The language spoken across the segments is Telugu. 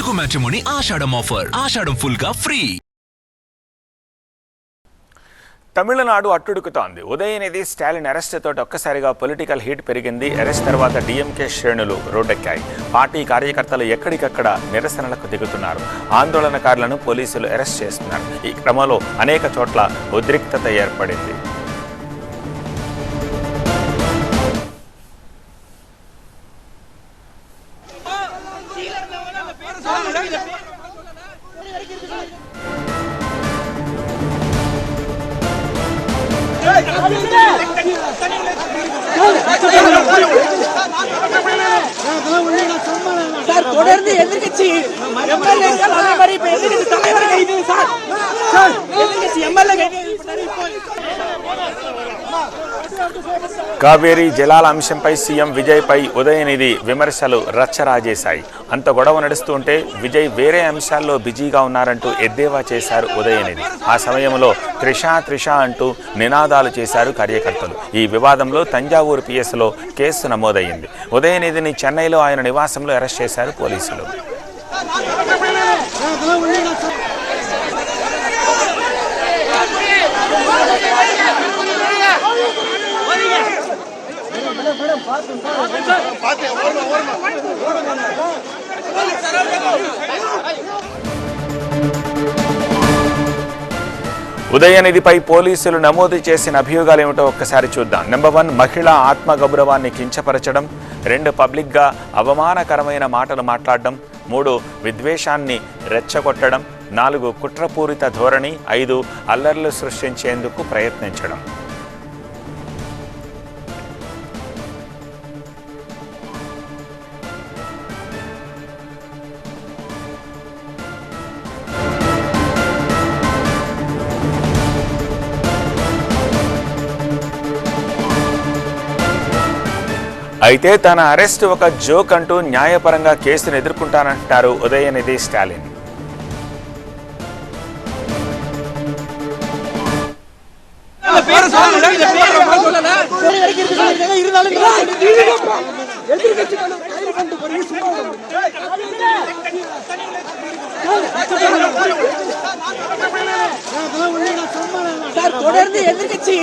తెలుగు మ్యాట్రిమోనీ ఆషాఢం ఆఫర్. ఆషాఢం ఫుల్ గా ఫ్రీ. తమిళనాడు అట్టుడుకుతోంది. ఉదయనిధి స్టాలిన్ అరెస్ట్ తోటి ఒక్కసారిగా పొలిటికల్ హీట్ పెరిగింది. అరెస్ట్ తర్వాత డిఎంకే శ్రేణులు రోడ్డెక్కాయి. పార్టీ కార్యకర్తలు ఎక్కడికక్కడ నిరసనలకు దిగుతున్నారు. ఆందోళనకారులను పోలీసులు అరెస్ట్ చేస్తున్నారు. ఈ క్రమంలో అనేక చోట్ల ఉద్రిక్తత ఏర్పడింది. சார் தொடர்ந்து எதிர்கட்சி எம்எல்ஏக்கள் அதே மாதிரி இப்ப எதிர்கட்சி தலைவர் கைது சார் எதிர்கட்சி எம்எல்ஏ కావేరీ జలాల అంశంపై సీఎం విజయ్పై ఉదయనిధి విమర్శలు రచ్చరాజేశాయి. అంత గొడవ నడుస్తుంటే విజయ్ వేరే అంశాల్లో బిజీగా ఉన్నారంటూ ఎద్దేవా చేశారు ఉదయనిధి. ఆ సమయంలో త్రిష అంటూ నినాదాలు చేశారు కార్యకర్తలు. ఈ వివాదంలో తంజావూరు పిఎస్లో కేసు నమోదయ్యింది. ఉదయనిధిని చెన్నైలో ఆయన నివాసంలో అరెస్ట్ చేశారు పోలీసులు. ఉదయనిధిపై పోలీసులు నమోదు చేసిన అభియోగాలు ఏమిటో ఒక్కసారి చూద్దాం. నెంబర్ 1, మహిళా ఆత్మగౌరవాన్ని కించపరచడం. 2, పబ్లిక్గా అవమానకరమైన మాటలు మాట్లాడడం. 3, విద్వేషాన్ని రెచ్చగొట్టడం. 4, కుట్రపూరిత ధోరణి. 5, అల్లర్లు సృష్టించేందుకు ప్రయత్నించడం. అయితే తన అరెస్ట్ ఒక జోక్ అంటూ న్యాయపరంగా కేసును ఎదుర్కొంటానంటారు ఉదయనిధి స్టాలిన్. சார் தொடர்ந்து எதிர்கட்சி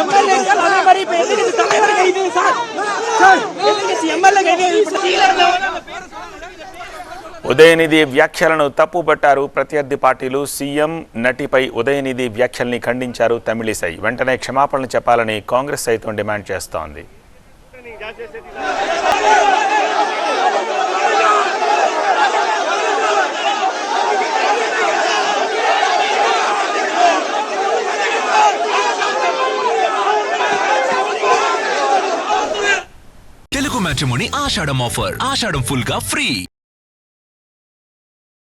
எம்எல்ஏக்கள் அதே மாதிரி இப்ப எதிர்கட்சி தலைவர் கைது சார் எதிர்கட்சி எம்எல்ஏ கைது. ఉదయనిధి వ్యాఖ్యలను తప్పుపట్టారు ప్రత్యర్థి పార్టీలు. సీఎం నటిపై ఉదయనిధి వ్యాఖ్యల్ని ఖండించారు తమిళిసై. వెంటనే క్షమాపణలు చెప్పాలని కాంగ్రెస్ సైతం డిమాండ్ చేస్తోంది. తెలుగు మ్యాట్రిమోనీ ఆషాఢం ఆఫర్. ఆషాఢం ఫుల్ గా ఫ్రీ.